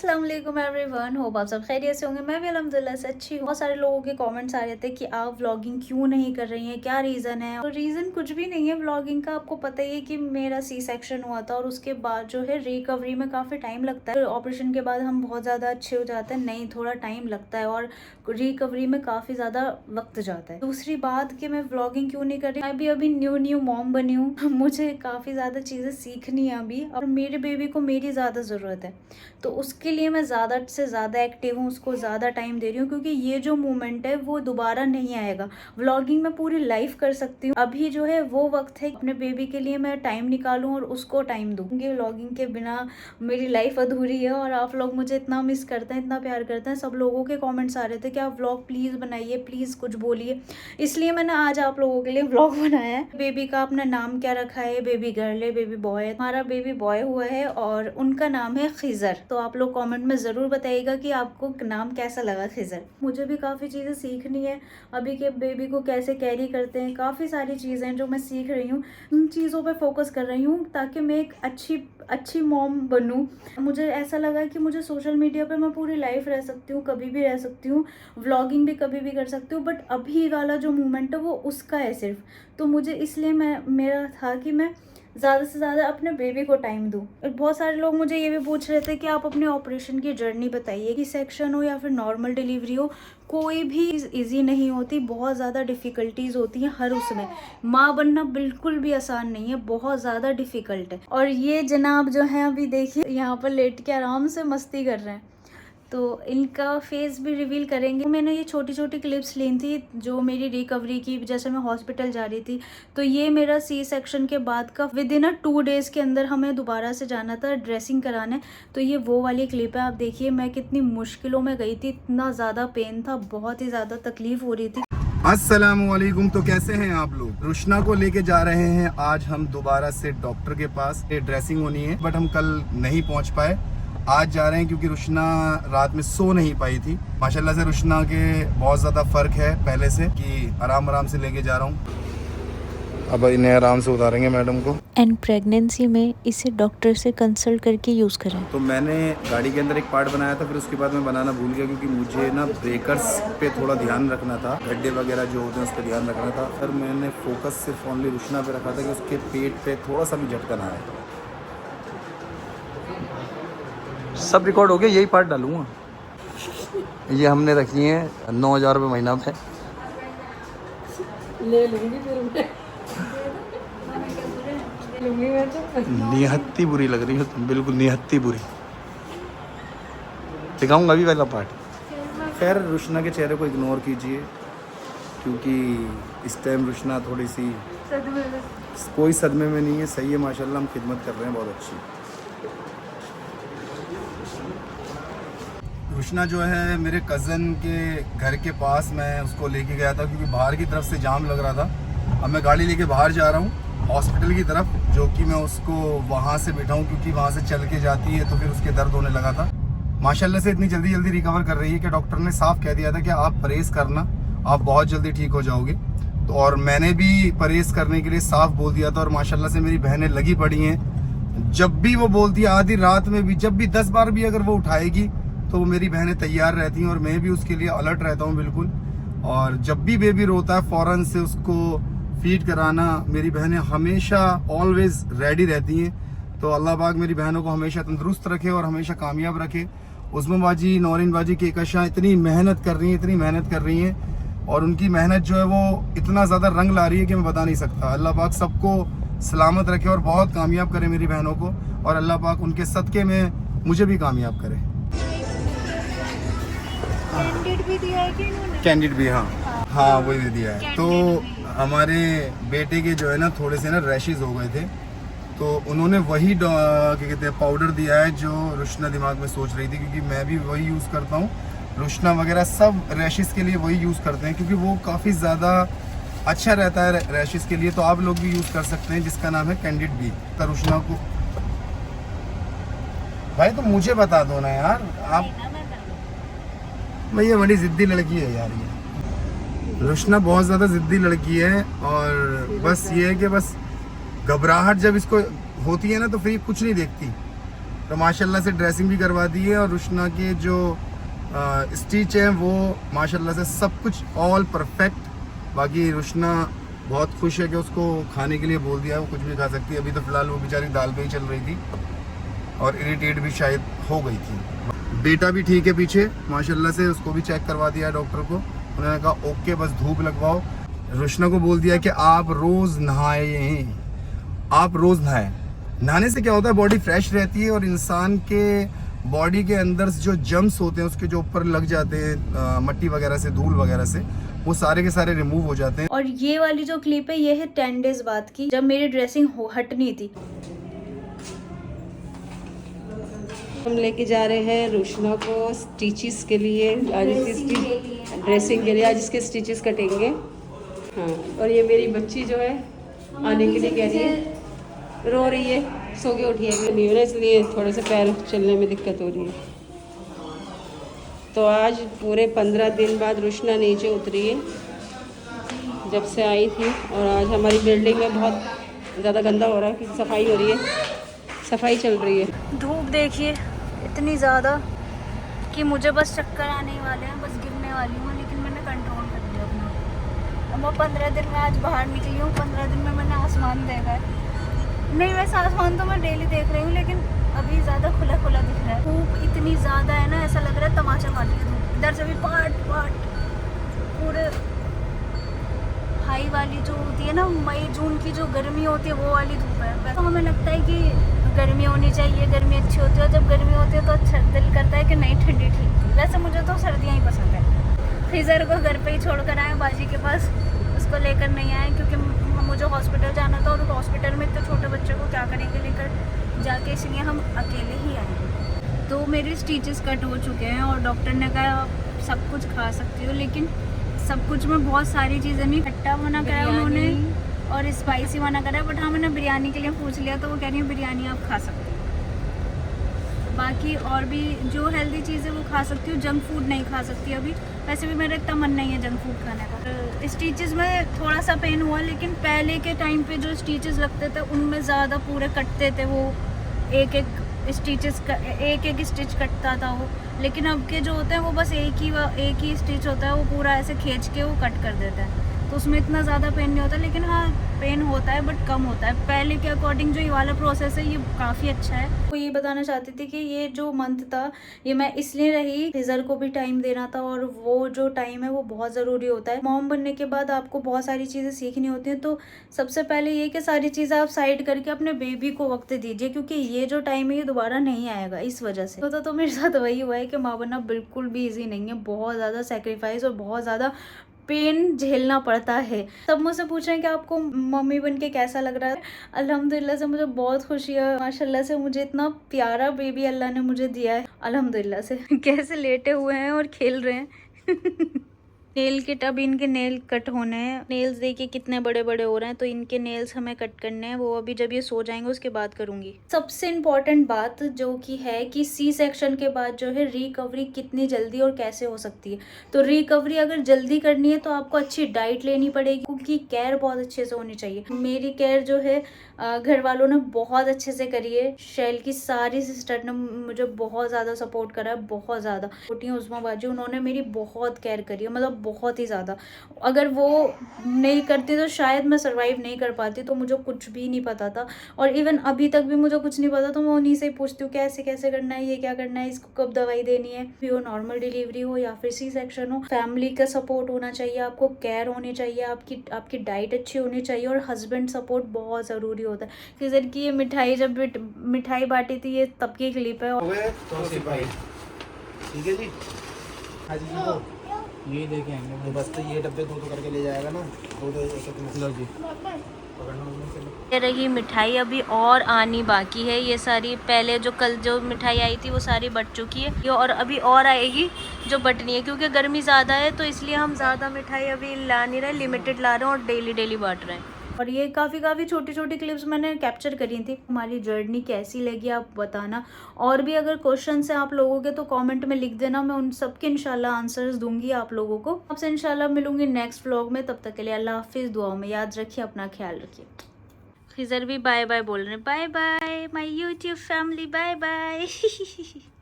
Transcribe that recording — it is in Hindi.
अस्सलाम वालेकुम एवरीवन, होप आप सब खैरियत से होंगे। मैं भी अल्हम्दुलिल्लाह से अच्छी हूँ। बहुत सारे लोगों के कमेंट्स आ रहे थे कि आप व्लॉगिंग क्यों नहीं कर रही हैं, क्या रीज़न है। तो रीज़न कुछ भी नहीं है व्लॉगिंग का। आपको पता ही है कि मेरा सी सेक्शन हुआ था और उसके बाद जो है रिकवरी में काफ़ी टाइम लगता है। ऑपरेशन के बाद हम बहुत ज़्यादा अच्छे हो जाते हैं, नहीं थोड़ा टाइम लगता है और रिकवरी में काफ़ी ज़्यादा वक्त जाता है। दूसरी बात कि मैं व्लॉगिंग क्यों नहीं कर रही, मैं भी अभी न्यू मॉम बनी हूँ मुझे काफ़ी ज़्यादा चीज़ें सीखनी है अभी, और मेरे बेबी को मेरी ज़्यादा ज़रूरत है, तो उसके लिए मैं ज़्यादा से ज़्यादा एक्टिव हूँ, उसको ज़्यादा टाइम दे रही हूँ, क्योंकि ये जो मोमेंट है वो दोबारा नहीं आएगा। व्लॉगिंग में पूरी लाइफ कर सकती हूँ, अभी जो है वो वक्त है अपने बेबी के लिए मैं टाइम निकालूँ और उसको टाइम दूँ। व्लॉगिंग के बिना मेरी लाइफ अधूरी है और आप लोग मुझे इतना मिस करते हैं, इतना प्यार करते हैं। सब लोगों के कॉमेंट्स आ रहे थे कि आप व्लॉग प्लीज़ बनाइए, प्लीज़ कुछ बोलिए, इसलिए मैंने आज आप लोगों के लिए व्लॉग बनाया है। बेबी का अपना नाम क्या रखा है, बेबी गर्ल है, बेबी बॉय है। हमारा बेबी बॉय हुआ है और उनका नाम है खिजर। तो आप लोग कमेंट में ज़रूर बताइएगा कि आपको नाम कैसा लगा खिजर। मुझे भी काफ़ी चीज़ें सीखनी है, अभी के बेबी को कैसे कैरी करते हैं, काफ़ी सारी चीज़ें जो मैं सीख रही हूँ, उन चीज़ों पे फोकस कर रही हूँ ताकि मैं एक अच्छी मॉम बनूँ। मुझे ऐसा लगा कि मुझे सोशल मीडिया पे मैं पूरी लाइफ रह सकती हूँ, कभी भी रह सकती हूँ, व्लॉगिंग भी कभी भी कर सकती हूँ, बट अभी वाला जो मोमेंट है वो उसका है सिर्फ। तो मुझे इसलिए मेरा था कि मैं ज़्यादा से ज़्यादा अपने बेबी को टाइम दूँ। बहुत सारे लोग मुझे ये भी पूछ रहे थे कि आप अपने ऑपरेशन की जर्नी बताइए, कि सेक्शन हो या फिर नॉर्मल डिलीवरी हो, कोई भी इजी नहीं होती, बहुत ज़्यादा डिफ़िकल्टीज़ होती हैं हर उसमें। माँ बनना बिल्कुल भी आसान नहीं है, बहुत ज़्यादा डिफ़िकल्ट है। और ये जनाब जो है अभी देखिए यहाँ पर लेट के आराम से मस्ती कर रहे हैं, तो इनका फेस भी रिवील करेंगे। मैंने ये छोटी छोटी क्लिप्स ली थी जो मेरी रिकवरी की, जैसे मैं हॉस्पिटल जा रही थी, तो ये मेरा सी सेक्शन के बाद का विद इन 2 डेज़ के अंदर हमें दोबारा से जाना था ड्रेसिंग कराने। तो ये वो वाली क्लिप है, आप देखिए मैं कितनी मुश्किलों में गई थी, इतना ज़्यादा पेन था, बहुत ही ज़्यादा तकलीफ हो रही थी। अस्सलामुअलैकुम। तो कैसे हैं आप लोग। रुशना को लेके जा रहे हैं आज हम दोबारा से डॉक्टर के पास। ड्रेसिंग होनी है, बट हम कल नहीं पहुंच पाए, आज जा रहे हैं क्योंकि रुशना रात में सो नहीं पाई थी। माशाल्लाह से रुशना के बहुत ज़्यादा फ़र्क है पहले से, कि आराम से लेके जा रहा हूँ। अब इन्हें आराम से उतारेंगे मैडम को। एंड प्रेगनेंसी में इसे डॉक्टर से कंसल्ट करके यूज़ करें। तो मैंने गाड़ी के अंदर एक पार्ट बनाया था, फिर उसके बाद मैं बनाना भूल गया, क्योंकि मुझे ना ब्रेकर्स पे थोड़ा ध्यान रखना था, गड्ढे वगैरह जो होते हैं उस पर ध्यान रखना था। फिर मैंने फोकस सिर्फ ओनली रुशना पे रखा था कि उसके पेट पे थोड़ा सा भी झटका ना आए। सब रिकॉर्ड हो गया, यही पार्ट डालूंगा। ये हमने रखी है 9,000 रुपये महीना पे। ले लूंगी फिर मैं तो निहत्ती बुरी लग रही है तुम, बिल्कुल निहत्ती बुरी। दिखाऊंगा अभी वाला पार्ट। खैर रुशना के चेहरे को इग्नोर कीजिए, क्योंकि इस टाइम रुशना थोड़ी सी कोई सदमे में नहीं है, सही है माशाल्लाह। हम खिदमत कर रहे हैं बहुत अच्छी। रुशना जो है मेरे कज़न के घर के पास, मैं उसको लेके गया था क्योंकि बाहर की तरफ से जाम लग रहा था। अब मैं गाड़ी लेके बाहर जा रहा हूँ हॉस्पिटल की तरफ, जो कि मैं उसको वहाँ से बिठाऊँ, क्योंकि वहाँ से चल के जाती है तो फिर उसके दर्द होने लगा था। माशाल्लाह से इतनी जल्दी रिकवर कर रही है कि डॉक्टर ने साफ कह दिया था कि आप परहेज़ करना, आप बहुत जल्दी ठीक हो जाओगे। तो और मैंने भी परहेज़ करने के लिए साफ बोल दिया था, और माशाल्लाह से मेरी बहनें लगी पड़ी हैं। जब भी वो बोलती है, आधी रात में भी, जब भी 10 बार भी अगर वो उठाएगी तो वो मेरी बहनें तैयार रहती हैं, और मैं भी उसके लिए अलर्ट रहता हूँ बिल्कुल। और जब भी बेबी रोता है फ़ौरन से उसको फीड कराना, मेरी बहनें हमेशा ऑलवेज़ रेडी रहती हैं। तो अल्लाह पाक मेरी बहनों को हमेशा तंदुरुस्त रखे और हमेशा कामयाब रखे। उस्मा बाजी, नौरीन बाजी, केकशा इतनी मेहनत कर रही हैं, और उनकी मेहनत जो है वो इतना ज़्यादा रंग ला रही है कि मैं बता नहीं सकता। अल्लाह पाक सबको सलामत रखे और बहुत कामयाब करे मेरी बहनों को, और अल्लाह पाक उनके सदक़े में मुझे भी कामयाब करे। कैंडिड भी दिया है कि इन्होंने? कैंडिड भी, हाँ वही दे दिया है। तो हमारे बेटे के जो है ना थोड़े से ना रैशेज़ हो गए थे, तो उन्होंने वही क्या कहते हैं पाउडर दिया है जो रुशना दिमाग में सोच रही थी, क्योंकि मैं भी वही यूज़ करता हूँ। रुशना वगैरह सब रैशेज़ के लिए वही यूज़ करते हैं, क्योंकि वो काफ़ी ज़्यादा अच्छा रहता है रैशेज़ के लिए। तो आप लोग भी यूज़ कर सकते हैं, जिसका नाम है कैंडिड बी। तो रुशना को भाई तो मुझे बता दो ना यार, आप भैया बड़ी ज़िद्दी लड़की है यार ये। रुशना बहुत ज़्यादा ज़िद्दी लड़की है, और बस ये है कि बस घबराहट जब इसको होती है ना तो फिर ये कुछ नहीं देखती। तो माशाल्लाह से ड्रेसिंग भी करवा दी है और रुशना के जो स्टिच है वो माशाल्लाह से सब कुछ ऑल परफेक्ट। बाकी रुशना बहुत खुश है कि उसको खाने के लिए बोल दिया है, वो कुछ भी खा सकती है। अभी तो फिलहाल वो बेचारी दाल पे ही चल रही थी और इरिटेट भी शायद हो गई थी। बेटा भी ठीक है पीछे माशाल्लाह से, उसको भी चेक करवा दिया डॉक्टर को। उन्होंने कहा ओके बस धूप लगवाओ। रुशना को बोल दिया कि आप रोज़ नहाए, आप रोज़ नहाए। नहाने से क्या होता है, बॉडी फ्रेश रहती है और इंसान के बॉडी के अंदर जो जम्स होते हैं उसके जो ऊपर लग जाते हैं मट्टी वगैरह से, धूल वगैरह से, वो सारे के सारे रिमूव हो जाते हैं। और ये वाली जो क्लिप है ये है 10 डेज बाद की, जब मेरी ड्रेसिंग हटनी थी। हम लेके जा रहे हैं रुशना को स्टिचेस के लिए, आज इसकी ड्रेसिंग के लिए आज इसके स्टिचेस कटेंगे। हाँ, और ये मेरी बच्ची जो है आने के लिए कह रही है, रो रही है, सो के उठी है नहीं हो रहा, इसलिए थोड़े से पैर चलने में दिक्कत हो रही है। तो आज पूरे 15 दिन बाद रुशना नीचे उतरी है जब से आई थी। और आज हमारी बिल्डिंग में बहुत ज़्यादा गंदा हो रहा है क्योंकि सफाई हो रही है, सफाई चल रही है। धूप देखिए इतनी ज़्यादा कि मुझे बस चक्कर आने ही वाले हैं, बस गिरने वाली हूँ, लेकिन मैंने कंट्रोल कर लिया अपना। अब मैं 15 दिन में आज बाहर निकली हूँ, 15 दिन में मैंने आसमान देखा है। नहीं वैसे आसमान तो मैं डेली देख रही हूँ, लेकिन अभी ज़्यादा खुला खुला दिख रहा है। धूप इतनी ज़्यादा है ना, ऐसा लग रहा है तमाचा मार रही है धूप। इधर से भी पाट पूरे हाई वाली जो होती है ना, मई जून की जो गर्मी होती है वो वाली धूप है। तो हमें लगता है कि गर्मी होनी चाहिए, गर्मी अच्छी होती है, और जब गर्मी होती है तो अच्छा दिल करता है कि नहीं ठंडी ठीक थी। वैसे मुझे तो सर्दियाँ ही पसंद है। फ्रीज़र को घर पे ही छोड़ कर आए बाजी के पास, उसको लेकर नहीं आए क्योंकि मुझे हॉस्पिटल जाना था और हॉस्पिटल में इतने छोटे बच्चे को क्या करेंगे लेकर जाके, इसलिए हम अकेले ही आए। तो मेरे स्टिचेस कट हो चुके हैं और डॉक्टर ने कहा आप सब कुछ खा सकती हो, लेकिन सब कुछ में बहुत सारी चीज़ें नहीं। खट्टा मना करा उन्होंने और स्पाइसी मना करा, बट हाँ मैंने बिरयानी के लिए पूछ लिया तो वो कह रही है बिरयानी आप खा सकते हो। बाकी और भी जो हेल्दी चीज़ें वो खा सकती हूँ, जंक फूड नहीं खा सकती अभी। वैसे भी मेरा इतना मन नहीं है जंक फूड खाने का। स्टिचेस में थोड़ा सा पेन हुआ, लेकिन पहले के टाइम पे जो स्टिचेस लगते थे उनमें ज़्यादा पूरे कटते थे, वो एक एक स्टिच कटता था वो। लेकिन अब के जो होते हैं वो बस एक ही स्टिच होता है, वो पूरा ऐसे खींच के वो कट कर देता है, तो उसमें इतना ज़्यादा पेन नहीं होता। लेकिन हाँ पेन होता है बट कम होता है। पहले के अकॉर्डिंग जो ये वाला प्रोसेस है ये काफ़ी अच्छा है। वो ये बताना चाहती थी कि ये जो मंथ था ये मैं इसलिए रही, रिजल्ट को भी टाइम देना था और वो जो टाइम है वो बहुत ज़रूरी होता है। मॉम बनने के बाद आपको बहुत सारी चीज़ें सीखनी होती हैं, तो सबसे पहले ये कि सारी चीज़ें आप साइड करके अपने बेबी को वक्त दीजिए, क्योंकि ये जो टाइम है ये दोबारा नहीं आएगा इस वजह से। तो मेरे साथ वही हुआ है कि माँ बनना बिल्कुल भी ईजी नहीं है, बहुत ज़्यादा सेक्रीफाइस और बहुत ज़्यादा पेन झेलना पड़ता है। सब मुझसे पूछ रहे हैं कि आपको मम्मी बन के कैसा लग रहा है। अल्हम्दुलिल्लाह से मुझे बहुत खुशी है, माशाल्लाह से मुझे इतना प्यारा बेबी अल्लाह ने मुझे दिया है अल्हम्दुलिल्लाह से। कैसे लेटे हुए हैं और खेल रहे हैं। नेल किट, अब इनके नेल कट होने हैं। नेल्स देखिए कितने बड़े बड़े हो रहे हैं, तो इनके नेल्स हमें कट करने हैं, वो अभी जब ये सो जाएंगे उसके बाद करूंगी। सबसे इम्पोर्टेंट बात जो कि है कि सी सेक्शन के बाद जो है रिकवरी कितनी जल्दी और कैसे हो सकती है। तो रिकवरी अगर जल्दी करनी है तो आपको अच्छी डाइट लेनी पड़ेगी, क्योंकि केयर बहुत अच्छे से होनी चाहिए। मेरी केयर जो है घर वालों ने बहुत अच्छे से करी है। शैल की सारी सिस्टर ने मुझे बहुत ज़्यादा सपोर्ट करा है, बहुत ज़्यादा। छोटी उस्मा बाजी उन्होंने मेरी बहुत केयर करी है, मतलब बहुत ही ज़्यादा। अगर वो नहीं करती तो शायद मैं सर्वाइव नहीं कर पाती, तो मुझे कुछ भी नहीं पता था। और इवन अभी तक भी मुझे कुछ नहीं पता, तो मैं उन्हीं से ही पूछती हूँ कैसे कैसे करना है, ये क्या करना है, इसको कब दवाई देनी है। भी हो नॉर्मल डिलीवरी हो या फिर सी सेक्शन हो, फैमिली का सपोर्ट होना चाहिए, आपको केयर होनी चाहिए, आपकी डाइट अच्छी होनी चाहिए और हस्बैंड सपोर्ट बहुत ज़रूरी होता है। किसी की ये मिठाई जब मिठाई बांटी थी, ये तब की क्लिप है। ठीक है जी, हाँ जी ये लेके आएंगे बस, तो ये डब्बे दो करके ले जाएगा ना, दो लो जी। ये रही मिठाई, अभी और आनी बाकी है। ये सारी पहले जो कल जो मिठाई आई थी वो सारी बट चुकी है, ये और अभी और आएगी जो बटनी है, क्योंकि गर्मी ज़्यादा है तो इसलिए हम ज़्यादा मिठाई अभी ला नहीं रहे, लिमिटेड ला रहे हैं और डेली बांट रहे हैं। और ये काफ़ी छोटी छोटी क्लिप्स मैंने कैप्चर करी थी। हमारी जर्नी कैसी लगी आप बताना, और भी अगर क्वेश्चन है आप लोगों के तो कमेंट में लिख देना, मैं उन सबके इंशाल्लाह आंसर्स दूंगी आप लोगों को। आपसे इंशाल्लाह मिलूंगी नेक्स्ट व्लॉग में, तब तक के लिए अल्लाह हाफिज़। दुआओं में याद रखिए, अपना ख्याल रखिए। इधर भी बाय बाय बोल रहे हैं, bye bye my YouTube family, bye bye.